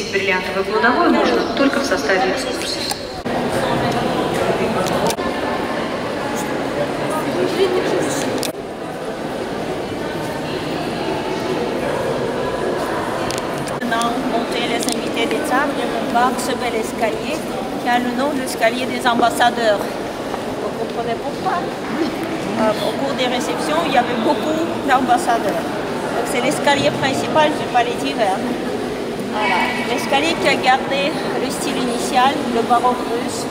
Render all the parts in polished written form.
Бриллиантовый кладовой можно только в составе экскурсии. Maintenant, monter les invités des tables, on va voir ce bel escalier qui a le nom d'escalier des ambassadeurs. Vous comprenez pourquoi? Au cours des réceptions, il y avait beaucoup d'ambassadeurs. Donc c'est l'escalier principal du palais d'hiver. Voilà. L'escalier qui a gardé le style initial, le baroque russe,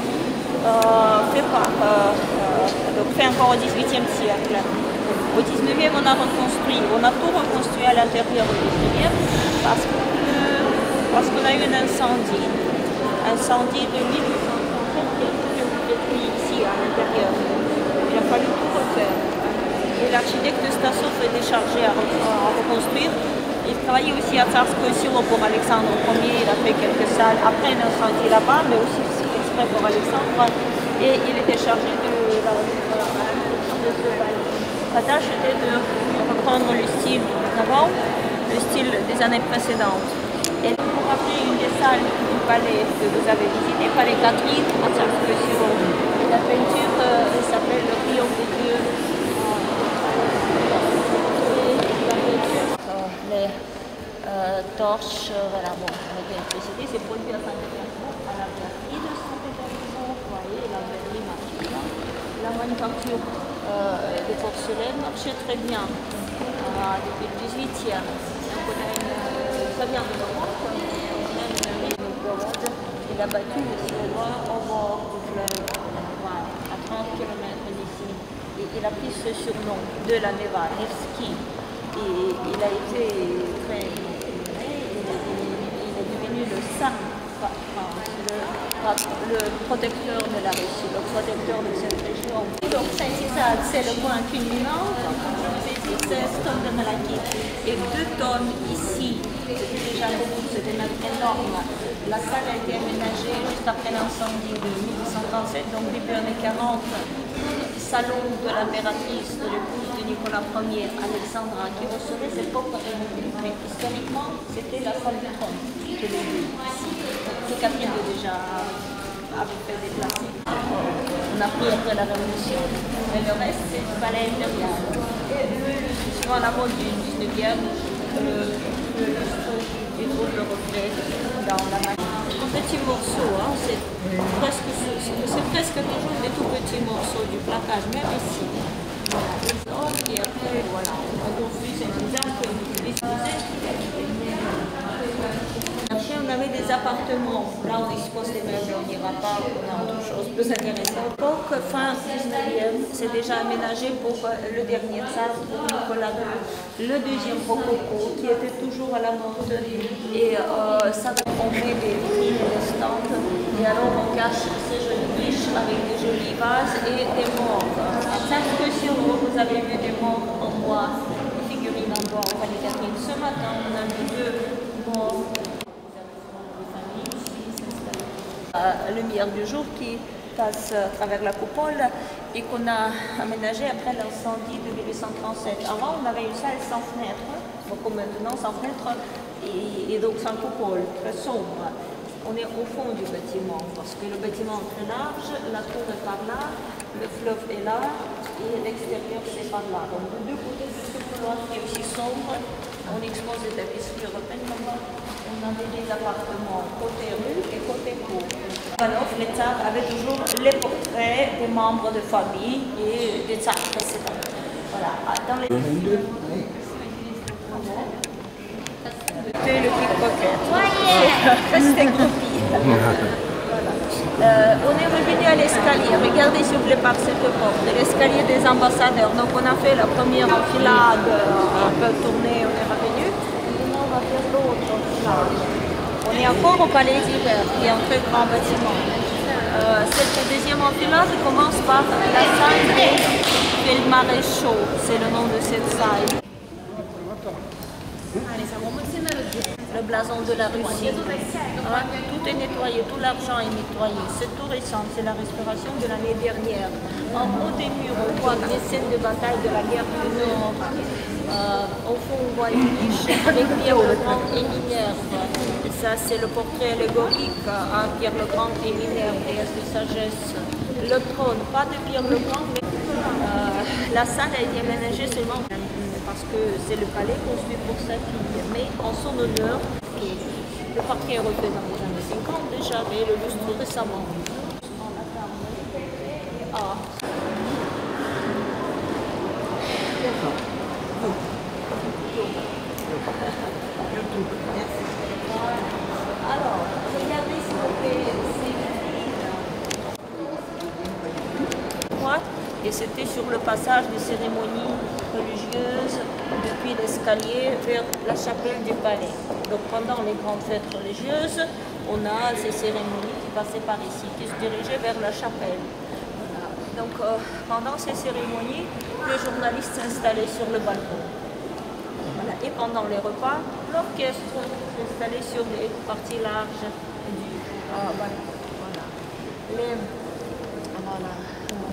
fait encore au XVIIIe siècle. Au XIXe, on a tout reconstruit à l'intérieur au XIXe parce qu'on a eu un incendie de 1837 qui a détruit ici à l'intérieur. Il a fallu tout refaire. Et l'architecte Stassov était chargé à reconstruire. Il travaillait aussi à Tsarskoye-Selo pour Alexandre Ier. Il a fait quelques salles après un incendie là-bas, mais aussi exprès pour Alexandre. Et il était chargé de la construction de ce palais. La tâche était de reprendre le style d'avant, le style des années précédentes. Et pour rappeler une des salles du palais que vous avez visité, Palais Catherine à Tsarskoye-Selo. La peinture s'appelle Le Triomphe des Dieux. Les torches, voilà, bon, l'électricité, c'est produit à Saint-Pétersbourg, à la brasserie de Saint-Pétersbourg, vous voyez, la verrerie marche bien. La manufacture de porcelaine marchait très bien depuis le 18e. Donc on a ça vient de l'Europe, on a une Novgorod, il a battu le Suédois au bord du fleuve, voilà, à 30 km d'ici. Et il a pris ce surnom de la Neva, Nevski. Et il a été très aimé, il est devenu le saint, le protecteur de la Russie, le protecteur de cette région. Donc Saint-Isaac, c'est le point culminant, je vous ai dit 16 tonnes de malachite et 2 tonnes ici, c'était déjà beaucoup, c'était même énorme. La salle a été aménagée juste après l'incendie de 1837, donc début années 40. Salon de l'impératrice, de l'épouse de Nicolas Ier, Alexandra, qui recevait ses propres invités. Mais historiquement, c'était la salle du trône que l'on vit ici. Que Catherine déjà avait fait déplacer. On a pris après la Révolution, mais le reste, c'est du palais impérial. Et justement, à la mode du 19e, le lustre du trouble reflet dans la machine. Petits morceaux, hein, c'est presque toujours des tout petits morceaux du plaquage, même ici. Voilà. Et après, voilà, on construit ces visages que vous utilisez. Après, on avait des appartements. Là, on expose des meubles, on n'ira pas, on a autre chose plus intéressant. Donc, fin 19e, c'est déjà aménagé pour le dernier tsar, pour Nicolas II, le deuxième rococo, qui était toujours à la mode. Et ça, on met des vitrines et des stands, et alors on cache ces jolies niches avec des jolis vases et des morts. À Tsarskoye-Selo, vous avez vu des morts en bois, des figurines en bois en Palais Catherine. Ce matin, on a vu 2 morts. La lumière du jour qui passe à travers la coupole et qu'on a aménagé après l'incendie de 1837. Avant, on avait une salle sans fenêtre, comme maintenant sans fenêtre et donc sans coupole, très sombre. On est au fond du bâtiment parce que le bâtiment est très large, la tour est par là, le fleuve est là et l'extérieur c'est par là. Donc de deux côtés de ce couloir qui est aussi sombre, on expose des tapisseries européennes. On avait des appartements côté rue et côté cour. Alors, les tsars avaient toujours les portraits des membres de famille et des tsars précédents. Voilà. Dans les... Le pickpocket. C'était groupie. On est revenu à l'escalier. Regardez s'il vous plaît par cette porte. L'escalier des ambassadeurs. Donc on a fait la première enfilade, un peu tournée, on est revenu. Maintenant on va faire l'autre enfilade. On est encore au palais d'hiver, qui est un très grand bâtiment. Cette deuxième enfilade commence par la salle des maréchaux. C'est le nom de cette salle. Le blason de la Russie. Tout est nettoyé, tout l'argent est nettoyé. C'est tout récent, c'est la restauration de l'année dernière. En haut des murs, on voit des scènes de bataille de la guerre du Nord. Au fond, on voit une niche avec Pierre le Grand et Minerve. Ça, c'est le portrait allégorique à Pierre le Grand et Minerve, déesse de sagesse. Le trône, pas de Pierre le Grand, mais la salle a été aménagée seulement parce que c'est le palais construit pour sa fille. Mais en son honneur, le parquet est refait dans les années 50 déjà, mais le lustre récemment. Ah. Alors, regardez s'il vous plaît, et c'était sur le passage des cérémonies religieuses depuis l'escalier vers la chapelle du palais. Donc pendant les grandes fêtes religieuses, on a ces cérémonies qui passaient par ici, qui se dirigeaient vers la chapelle. Voilà. Donc pendant ces cérémonies, les journalistes s'installaient sur le balcon. Voilà. Et pendant les repas, l'orchestre s'installait sur les parties larges du... voilà.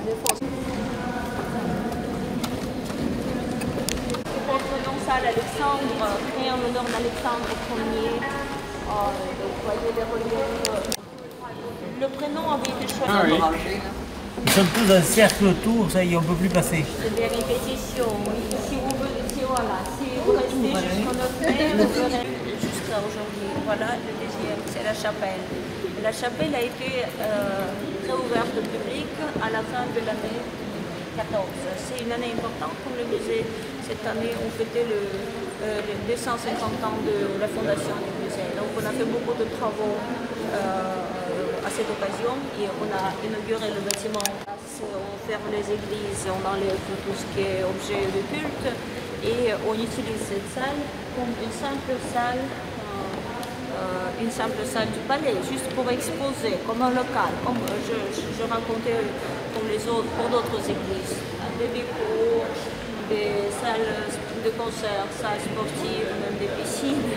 Les fosses. Salle Alexandre, créé en l'honneur d'Alexandre Ier. Donc, voyez les reliefs. Le prénom avait été choisi. Ah, oui. Ils sont tous un cercle autour, ça y est, on ne peut plus passer. C'est des répétitions, oui. Si vous restez jusqu'au 9 mai, vous verrez jusqu'à aujourd'hui. Voilà, le deuxième, c'est la chapelle. La chapelle a été réouverte au public à la fin de l'année 14. C'est une année importante pour le musée. Cette année, on fêtait les 250 ans de la fondation du musée. Donc, on a fait beaucoup de travaux à cette occasion et on a inauguré le bâtiment. On ferme les églises, on enlève tout ce qui est objet de culte et on utilise cette salle comme une simple salle du palais, juste pour exposer, comme un local, comme je racontais pour d'autres églises, des décos, des salles de concert, salles sportives, même des piscines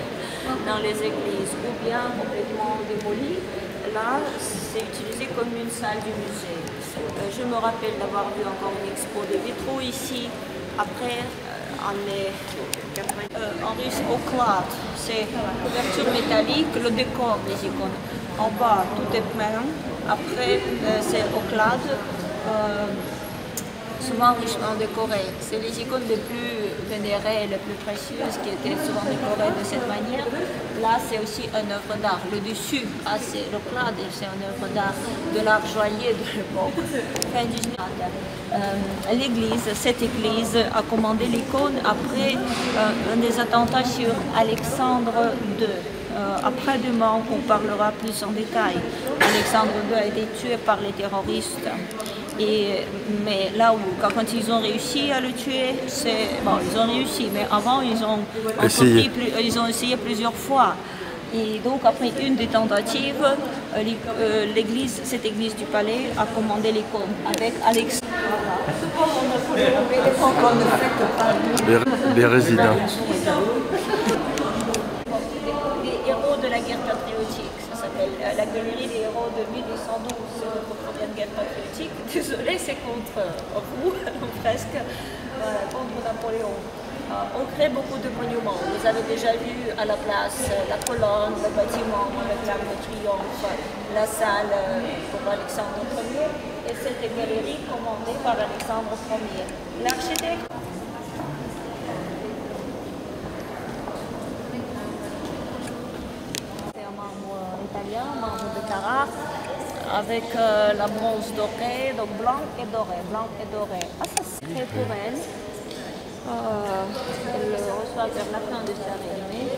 dans les églises, ou bien complètement démolies. Là, c'est utilisé comme une salle du musée. Je me rappelle d'avoir vu encore une expo de vitraux ici. Après, en russe, oklad, c'est couverture métallique, le décor des icônes. En bas, tout est plein. Après, c'est oklad. Souvent richement décorées. C'est les icônes les plus vénérées, les plus précieuses qui étaient souvent décorées de cette manière. Là, c'est aussi une œuvre d'art. Le dessus, c'est le clade, c'est une œuvre d'art de l'art joaillier de l'époque, fin 18. L'église, cette église a commandé l'icône après un des attentats sur Alexandre II. Après-demain, on parlera plus en détail. Alexandre II a été tué par les terroristes. Mais là où, quand ils ont réussi à le tuer, bon, ils ont réussi, mais avant ils ont essayé plusieurs fois. Et donc après une des tentatives, cette église du palais a commandé l'icône avec Alexandre. Les résidents. Les héros de la guerre patriotique, ça s'appelle la galerie des héros de 1812. Une guerre patriotique. Désolé, c'est contre vous, presque, contre Napoléon. On crée beaucoup de monuments. Vous avez déjà vu à la place la colonne, le bâtiment avec l'arc de triomphe, la salle pour Alexandre Ier et cette galerie commandée par Alexandre Ier. L'architecte c'est un membre italien, membre de Carrare, avec la bronze dorée, donc blanc et doré, blanc et doré. Ah, ça c'est pour elle. Elle reçoit vers la fin de sa réunion.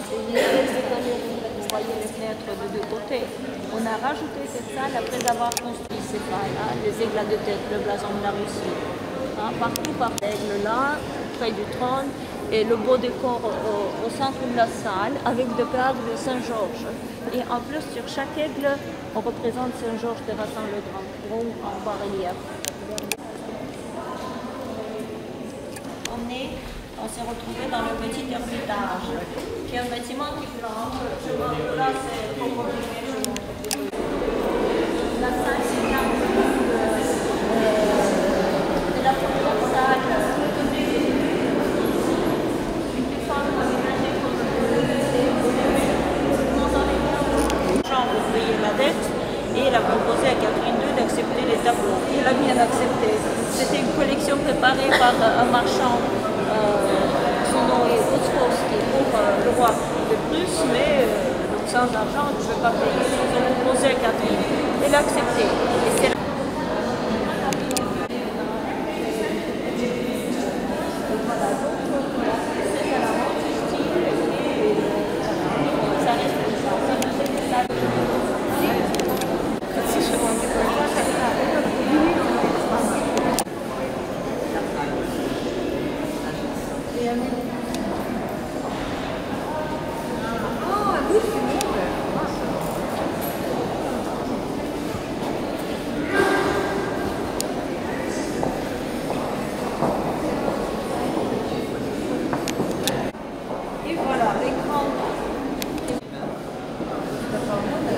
C'est une espèce de galerie, vous voyez les fenêtres de deux côtés. On a rajouté cette salle après avoir construit ces pas-là, les éclats de tête, le blason de la Russie. Partout par l'aigle là, près du trône, et le beau décor au centre de la salle avec des cadres de Saint-Georges. Et en plus, sur chaque aigle, on représente Saint-Georges terrassant le Grand Tronc en bas-relief. On s'est retrouvé dans le petit Ermitage, qui est un bâtiment qui flambe. Là, c'est trop compliqué. La salle, c'est bien. C'est la première salle. Bernadette et il a proposé à Catherine II d'accepter les tableaux. Il a bien accepté. C'était une collection préparée par un marchand, son nom est Otzkowski, pour le roi de Prusse, mais donc sans argent, je ne peux pas payer. Ils ont proposé à Catherine. Elle a accepté. Et c'est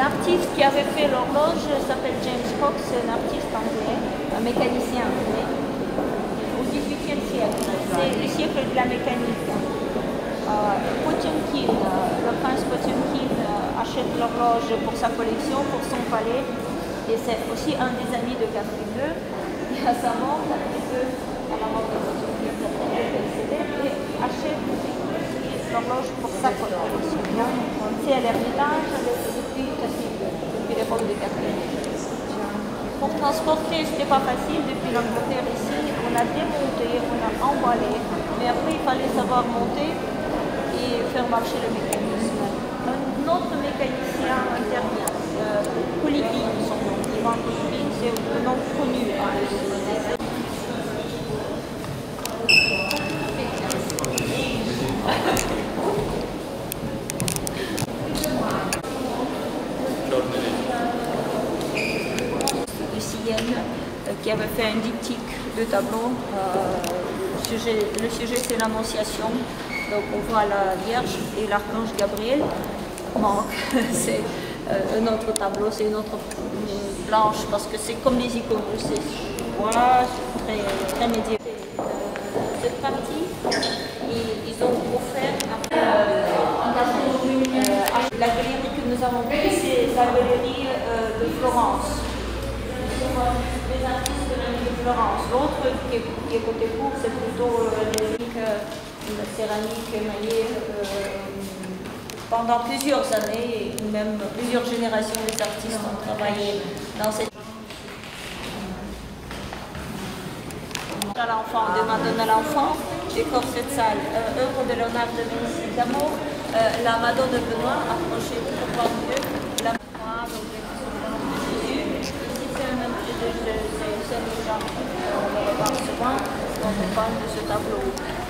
l'artiste qui avait fait l'horloge s'appelle James Cox, c'est un artiste anglais, un mécanicien anglais, au XVIIIe siècle. C'est le siècle de la mécanique. Potemkin, le prince Potemkin achète l'horloge pour sa collection, pour son palais, et c'est aussi un des amis de Catherine II. Et à sa mort, Catherine II, à la mort de Potemkin, et achète l'horloge pour sa collection. C'est à l'Ermitage depuis l'époque de Catherine. Pour transporter, ce n'était pas facile depuis l'Angleterre ici. On a démonté, on a emballé, mais après il fallait savoir monter et faire marcher le mécanisme. Un autre mécanicien intervient, Polypine, son nom. Ivan Polypine, c'est un nom connu. Qui avait fait un diptyque de tableaux. Le sujet c'est l'Annonciation. Donc on voit la Vierge et l'Archange Gabriel. Manque, c'est un autre tableau, c'est une autre planche parce que c'est comme les icônes, c'est voilà, très médiéval. Cette partie, ils ont offert la galerie que nous avons vue, c'est la galerie de Florence. Les artistes de Florence. L'autre qui est côté court, c'est plutôt la céramique émaillée. Pendant plusieurs années, et même plusieurs générations, les artistes ont travaillé dans cette... À l'enfant, de Madone à l'enfant, décore cette salle, œuvre de Léonard de Vinci d'amour, la Madone de Benoît, approchée pour voir mieux, la croix, donc c'est les gens, on le regarde souvent quand on parle de ce tableau.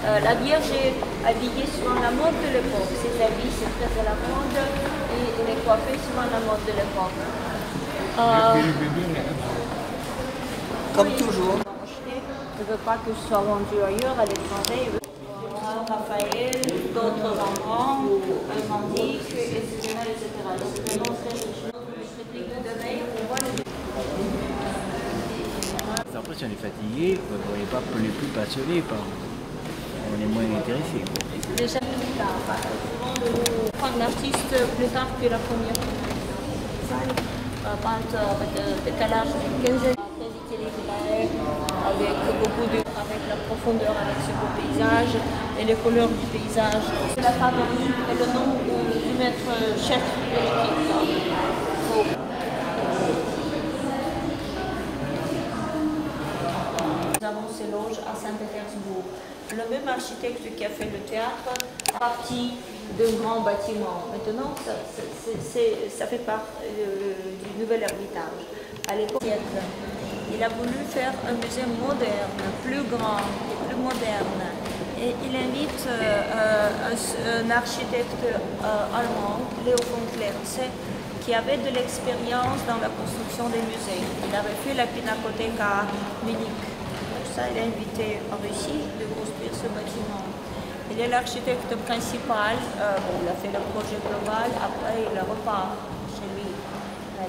La Vierge est habillée suivant la mode de l'époque. Ses habits, c'est très à la mode et elle est coiffée suivant la mode de l'époque. Comme toujours. Je ne veux pas que ce soit vendu ailleurs, à l'étranger. Raphaël, d'autres Rembrandt, un Mandic, etc. C'est vraiment très riche. Après, si on est fatigué, on n'est pas les plus passionnés, on est moins intéressé. Déjà plus tard, prendre l'artiste plus tard que la première salle, avec décalage de 15 ans, très équilibré, avec beaucoup de, avec la profondeur, avec ce beau paysage et les couleurs du paysage. C'est la favorite et le nom du maître chef de l'équipe. Nous avons ces loges à Saint-Pétersbourg. Le même architecte qui a fait le théâtre a parti d'un grand bâtiment. Maintenant, ça fait partie du nouvel Ermitage. À l'époque, il a voulu faire un musée moderne, plus grand et plus moderne. Et il invite un architecte allemand, Leo von Klenze, qui avait de l'expérience dans la construction des musées. Il avait fait la Pinacothèque à Munich. Ça, il a invité en Russie de construire ce bâtiment. Il est l'architecte principal, il a fait le projet global, après il repart chez lui.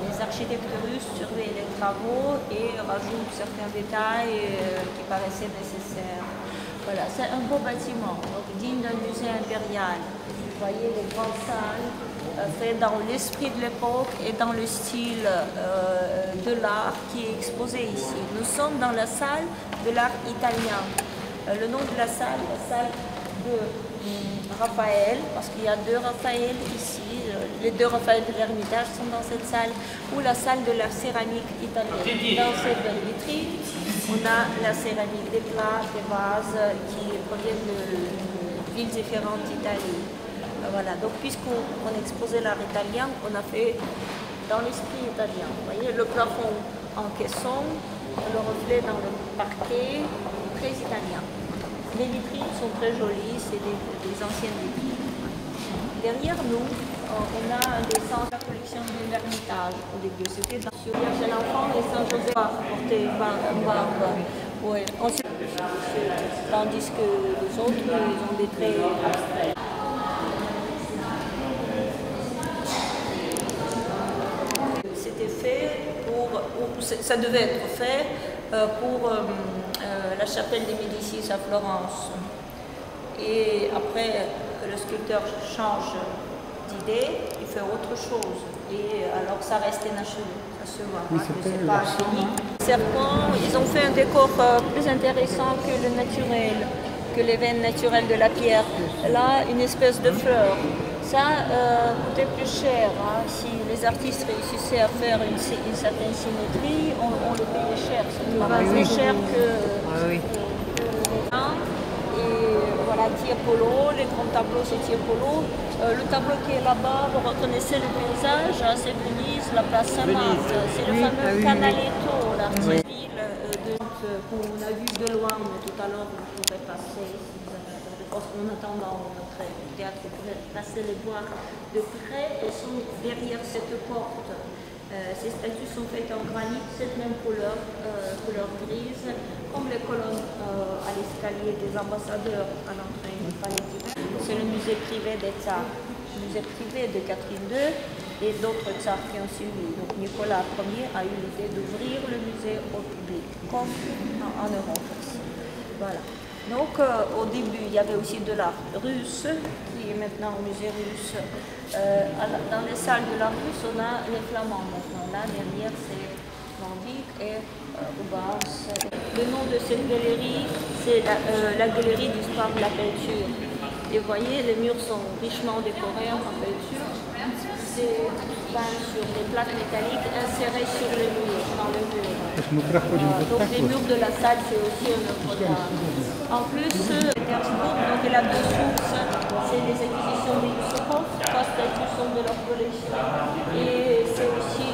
Les architectes russes surveillent les travaux et rajoutent certains détails qui paraissaient nécessaires. Voilà, c'est un beau bâtiment, donc digne d'un musée impérial. Vous voyez les grandes salles, fait dans l'esprit de l'époque et dans le style de l'art qui est exposé ici. Nous sommes dans la salle de l'art italien. Le nom de la salle de Raphaël, parce qu'il y a deux Raphaël ici. Les deux Raphaël de l'Ermitage sont dans cette salle, ou la salle de la céramique italienne. Dans cette belle vitrine, on a la céramique des plats, des vases qui proviennent de villes différentes d'Italie. Voilà, donc puisqu'on exposait l'art italien, on a fait dans l'esprit italien. Vous voyez, le plafond en caisson, le reflet dans le parquet, très italien. Les vitrines sont très jolies, c'est des anciennes vitrines. Derrière nous, on a un dessin de la collection de l'Ermitage. Au début, c'était sur Vierge l'Enfant et Saint-Joseph porté une barbe. Ouais. Ensuite, tandis que les autres, ils ont des traits abstraits. C'était fait ça devait être fait pour la chapelle des Médicis à Florence. Et après, le sculpteur change d'idée, il fait autre chose. Et alors ça reste inachevé, ça se voit, oui, c'est pas fini. Serpents, ils ont fait un décor plus intéressant que le naturel, que les veines naturelles de la pierre. Là, une espèce de fleur. Ça coûtait plus cher. Hein. Si les artistes réussissaient à faire une certaine symétrie, on le payait cher. C'était plus cher que voilà, Tiepolo, les grands tableaux c'est Tiepolo. Le tableau qui est là-bas, vous reconnaissez le paysage, c'est Venise, la place Saint-Marc. C'est le fameux Canaletto, l'artiste ville qu'on a vu de loin, mais tout à l'heure on pourrait passer. En attendant notre théâtre, vous pourrez passer les voir de près. Elles sont derrière cette porte. Ces statues sont faites en granit, cette même couleur, couleur grise, comme les colonnes à l'escalier des ambassadeurs à l'entrée du palais divin. C'est le musée privé des tsars, le musée privé de Catherine II et d'autres tsars qui ont suivi. Donc Nicolas Ier a eu l'idée d'ouvrir le musée au public, comme en Europe aussi. Voilà. Donc au début, il y avait aussi de l'art russe, qui est maintenant au musée russe. Dans les salles de l'art russe, on a les flamands maintenant. Là, derrière, c'est Vandyck et Rubens. Le nom de cette galerie, c'est la galerie d'histoire de la peinture. Et vous voyez, les murs sont richement décorés en peinture. C'est peint sur des plaques métalliques insérées sur les murs, dans le mur. Donc les murs de la salle, c'est aussi un œuvre d'art. En plus, Pétersbourg, donc il a deux sources, c'est les acquisitions des Yusupov, trois statues sont de leur collection. Et c'est aussi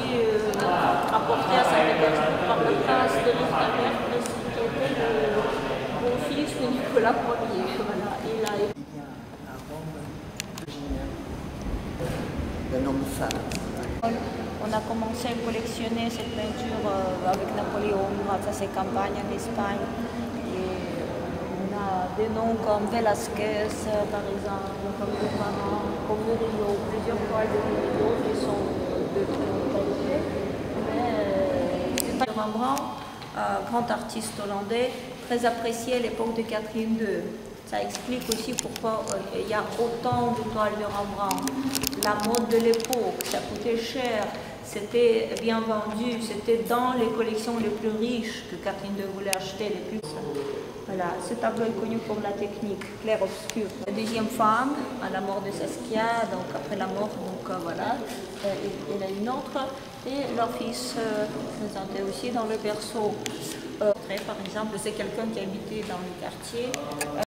apporté à Saint-Pétersbourg par le prince de Lichtenberg, qui était le beau-fils de Nicolas Ier. Voilà. Il a été on a commencé à collectionner cette peinture avec Napoléon, grâce à ses campagnes en Espagne. Et on a des noms comme Velázquez, par exemple, comme Urbain, comme Murillo, plusieurs toiles de Murillo qui sont de très haute qualité. Mais c'est pas Rembrandt, grand artiste hollandais, très apprécié à l'époque de Catherine II. Ça explique aussi pourquoi il y a autant de toiles de Rembrandt. La mode de l'époque, ça coûtait cher, c'était bien vendu, c'était dans les collections les plus riches que Catherine II voulait acheter, les plus. Voilà, ce tableau est connu pour la technique clair-obscur. La deuxième femme, à la mort de Saskia, donc après la mort, donc voilà, il a une autre, et leur fils présenté aussi dans le berceau. Par exemple, c'est quelqu'un qui habitait dans le quartier.